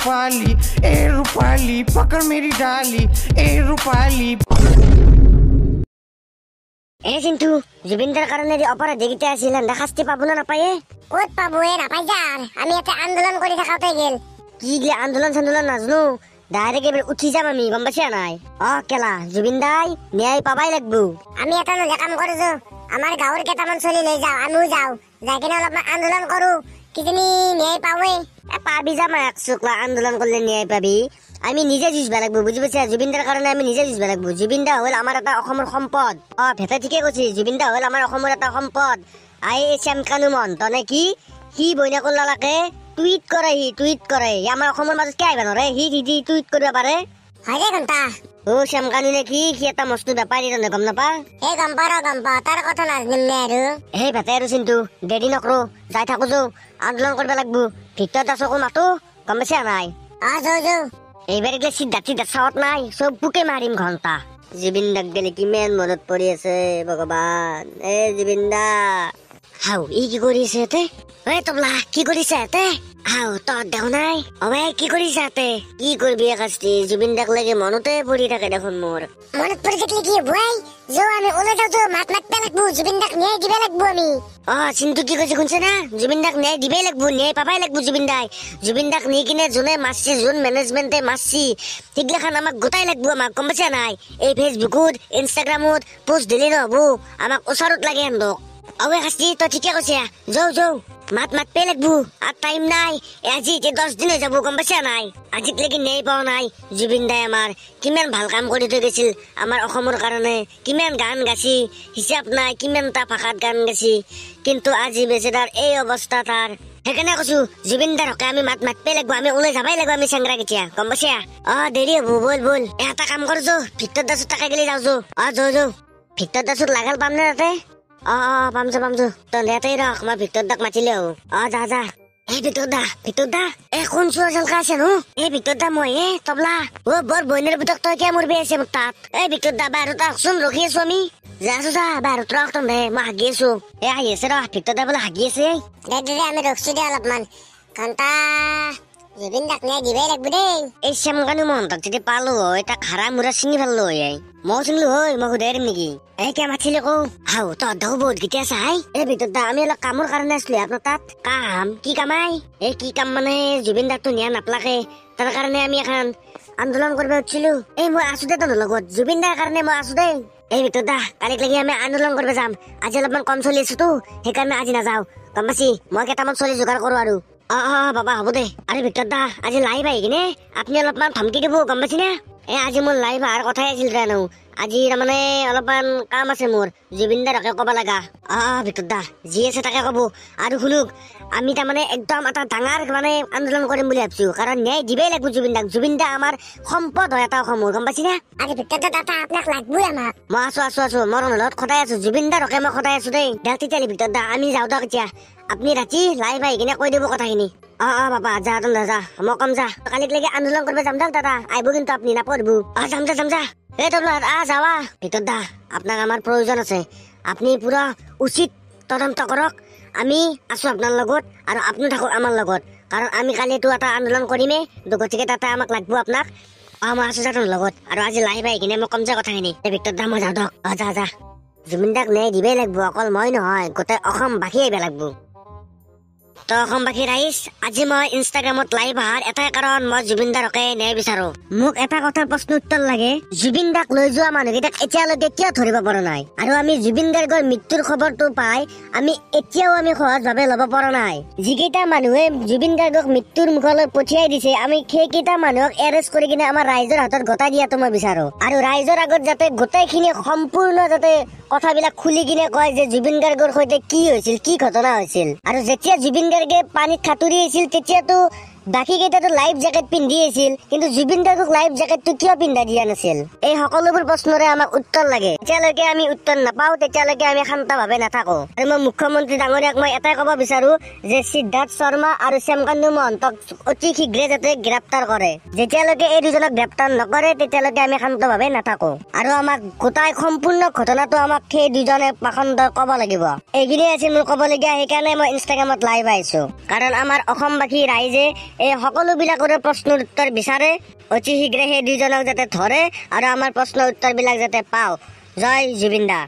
रूपाली पकड़ मेरी डाली ए रूपाली ए सिंटू जुबिनदार कारणे যে অপরাধ দেখিতে আসিলেন শাস্তি পাবো না পায়ে কত পাবো এ না পাই যার আমি এতে আন্দোলন করে থাকাতে গেল কি গলে আন্দোলন নাজনু ডাইরেক্ট এবার উঠি যাম আমি গম পাইছা নাই কেলা জুবিনদাই ন্যায় পাবাই লাগবো আমি এটা নলে কাম করে যো আমার গাঁৱৰ কেটামান চলি লৈ যাও আমিও যাও যাই কিনে অলপ আন্দোলন কৰো কিজানি ন্যায় পাওয়ে পাবি যাম একচুকলা আন্দোলন করলে ন্যায় পাবি আমি নিজে যুঁজবা লাগবো বুঝি পাইছা জুবিনদার কারণে আমি নিজে যুঁজবা লাগবো জুবিনদা হল আমার এটা অসমৰ সম্পদ ভেটা ঠিকে কৈছি জুবিনদা হল আমাৰ অসমৰ এটা সম্পদ আই শ্যাম কানু মহন্ত নে কি বইনা কৰলা লাগে টুইট কৰে আমাৰ অসমৰ মাজত কে আইবা নৰে হি টুইট কৰিব পাৰে হয় রে ঘন্টা ও শ্যাম কানু নে কি এটা মস্ত ব্যাপারী রে গম নাপা গম পা তার কথা নাজনিম নে আৰু হে ভেটা আৰু চিন্তু দেৰি নকৰো যাই থাকো যো আন্দোলন কৰিব লাগবো ভিতৰত আছো মাতো গম পাইছা নাই যো এইবাৰ গলে সিদ্ধা চাওত নাই সব বুকে মাৰিম ঘন্টা জুবিনদাক গেলে কিমান মনত পৰি আছে ভগৱান এ জুবিনদা হাও ই কি কৰিছে এতে তবলা কি কৰিছে এতে হাও তই দেও নাই কি কৰিছে এতে কি কৰিবি কাস্তি জুবিনদাক লাগে মনতে পৰি থাকে দেখোন মোৰ মনত পৰি থাকিলে কি বুৱাই যো আমি ওলাই যাও তো মাত লাগবো জুবিনদাক ন্যায় দিবে লাগবো আমি চিন্তু কি কৈছে শুনছে না জুবিনদাক ন্যায় দিবেই লাগবো ন্যায় পাবাই লাগবো জুবিনদাক নি কিনে যোনে মাছছি যোন মেনেজমেন্টে মাছছি সেইগিলাখান আমাক গোটাই লাগবো আমাক গম পাইছা নাই এই ফেচবুকত ইনষ্টাগ্ৰামত পোষ্ট দিলে নহব আমাক ওচৰত লাগে হেন্দক কাস্তি তই ঠিকে কৈছে যৌ মাত পে লাগবো আর টাইম নাই আজি 10 দিন হয়ে যাবো গম পাইছা নাই আজিক লাগি ন্যায় পাওয়া নাই জুবিনদাই আমার কিমান ভাল কাম কৰি থৈ গৈছিল আমাৰ অসমৰ কাৰণে কিমান গান গাছি হিচাপ নাই কিমানটা ভাষাত গান গাছি কিন্তু আজি বেচেৰাৰ এই অৱস্থা তাৰ সেইকাৰণে কৈছো জুবিনদাৰ হকে আমি মাত পে লাগবো আমি ওলাই যাবাই লাগবো আমি চেংৰা কেতিয়া গম পাইছা দেৰি হব বল এটা কাম কৰ যো ভিতৰত দাসত টাকা গেলি যাও যৌ ভিতৰত দাসত লাগাল পাম নে তাতে পাম যো তই নেতেই ৰখ মই ভিতৰত দাক মাতিলে যা এই ভিতৰত দা কোন চোৰ জলকা আছে নো এই ভিতৰত দা মই তবলা বৰ বইনেৰ ভিতৰত তই কিয় মৰবি আছে মোক তাত এই ভিতৰত দা বাহিৰত আহচোন ৰখি আছো আমি যা বাহিৰত ৰখ তই মই হাগি আছো আহি আছে ৰ ভিতৰত দা বোলে হাগি আছে দে আমি ৰখছো দে অলপমান ঘন্টা জুবিনদাক ন্যায় দিবই লাগবো দেই এই শ্যাম কানু মহন্তক যদি পালো হয় তাক হাৰা মুৰা চিঙি পেলালো হয় মই চিঙলো হয় মই সুধাই দিম নেকি কে মাতিলে কো হাও তই দাও বহুত গীতে আছে এই ভিতৰত দা আমি অলপ কামৰ কাৰণে আছিলো আপোনাৰ তাত কাম কি কামাই কি কাম মানে জুবিনদাকতো নিয়া নাপলাকে তাৰ কাৰণে আমি এখন আন্দোলন কৰিব উঠিছিলো মই আছো দে তোৰ লগত জুবিনদাৰ কাৰণে মই আছো দেই এই ভিতৰত দা কালিক লাগি আমি আন্দোলন কৰিব যাম আজি অলপমান কম চলি আছোতো সেইকাৰণে আজি নাযাও গম পাইছি মই কেইটামান চলি যোগাৰ কৰো আৰু বাবা হ'ব দে আৰে ভিতৰত দা আজি লাইভ আহি কিনে আপুনি অলপমান ধমকি দিব গম পাইছি না আজি মোৰ লাইভ অহাৰ কথাই আছিল জানো আজি তাৰমানে অলপমান কাম আছে মোৰ জুবিনদাৰ হকে কব লগা ভিতৰত দা যি আছে তাকে কব আৰু শুনুক আমি তাৰমানে একদম এটা ডাঙৰ মানে আন্দোলন কৰিম বুলি ভাবিছো কাৰণ ন্যায় দিবই লাগব জুবিনদা আমাৰ সম্পদ হয় এটা অসমৰ গম পাইছি না আৰে ভিতৰত দা আপোনাক লাগবই আমাক মই আছো মোৰ লগত সদায় আছো জুবিনদাৰ হকে মই সদায় আছো দেই দেখ তেতিয়াহ'লে ভিতৰত দা আমি যাওঁ দক এতিয়া আপুনি ৰাতি লাইভ আহি কিনে কৈ দিব কথাখিনি বাবা যা মই কম যা কালিক লাগি আন্দোলন কৰিব যাম দাদা আহিব কিন্তু আপুনি নাপঢ়িব যাম যা এই তবলা যাৱা ভিতৰত দা আপোনাক আমাৰ প্ৰয়োজন আছে আপুনি পুৰা উচিত তদন্ত কৰক আমি আছো আপোনাৰ লগত আৰু আপুনি থাকক আমাৰ লগত কাৰণ আমি কালিতো এটা আন্দোলন কৰিমে গতিকে তাতে আমাক লাগব আপোনাক মই আছো তোৰ লগত আৰু আজি লাইভ আহি কিনে মই কম যা কথাখিনি ভিতৰত দা মই যাওঁ দক যা জুবিনদাক ন্যায় দিবই লাগব অকল মই নহয় গোটেই অসমবাসী আহিব লাগব তো অসমবাসী ৰাইজ আজি মই ইনষ্টাগ্ৰামত লাইভ অহাৰ এটাই কাৰণ মই জুবিনদাৰ হকে ন্যায় বিচাৰো মোক এটা কথাৰ প্ৰশ্ন উত্তৰ লাগে জুবিনদাক লৈ যোৱা মানুহকেইটাক এতিয়ালৈকে কিয় ধৰিব পৰা নাই আৰু আমি জুবিন গাৰ্গৰ মৃত্যুৰ খবৰটো পাই আমি এতিয়াও আমি সহজভাৱে ল'ব পৰা নাই যিকেইটা মানুহে জুবিন গাৰ্গক মৃত্যুৰ মুখলৈ পঠিয়াই দিছে আমি সেইকেইটা মানুহক এৰেষ্ট কৰি কিনে আমাৰ ৰাইজৰ হাতত গতাই দিয়াটো মই বিচাৰো আৰু ৰাইজৰ আগত যাতে গোটেইখিনি সম্পূৰ্ণ যাতে কথাবিলাক খুলি কিনে কয় যে জুবিন গাৰ্গৰ সৈতে কি হৈছিল কি ঘটনা হৈছিল আৰু যেতিয়া জুবিন গাৰ্গে পানীত সাঁতুৰি আছিল তেতিয়াতো বাকি কেইটাতো লাইফ জেকেট পিন্ধি আছিল কিন্তু জুবিন গাৰ্গক লাইফ জেকেটটো কিয় পিন্ধা দিয়া নাছিল এই সকলোবোৰ প্ৰশ্নৰে আমাক উত্তৰ লাগে যেতিয়ালৈকে আমি উত্তৰ নাপাওঁ তেতিয়ালৈকে আমি শান্তভাৱে নাথাকো আৰু মই মুখ্যমন্ত্ৰী ডাঙৰীয়াক মই এটাই ক'ব বিচাৰো যে সিদ্ধাৰ্থ শৰ্মা আৰু শ্যাম কানু মহন্তক অতি শীঘ্ৰে যাতে গ্ৰেপ্তাৰ কৰে যেতিয়ালৈকে এই দুজনক গ্ৰেপ্তাৰ নকৰে তেতিয়ালৈকে আমি শান্তভাৱে নাথাকো আৰু আমাক গোটাই সম্পূৰ্ণ ঘটনাটো আমাক সেই দুজনে পাখণ্ডই ক'ব লাগিব এইখিনিয়ে আছিল মোৰ ক'বলগীয়া সেইকাৰণে মই ইনষ্টাগ্ৰামত লাইভ আহিছো কাৰণ আমাৰ অসমবাসী ৰাইজে এই সকলোবিলাকৰে প্ৰশ্নৰ উত্তৰ বিচাৰে অতি শীঘ্ৰে সেই দুজনক যাতে ধৰে আৰু আমাৰ প্ৰশ্নৰ উত্তৰবিলাক যাতে পাওঁ। জয় জুবিন দা।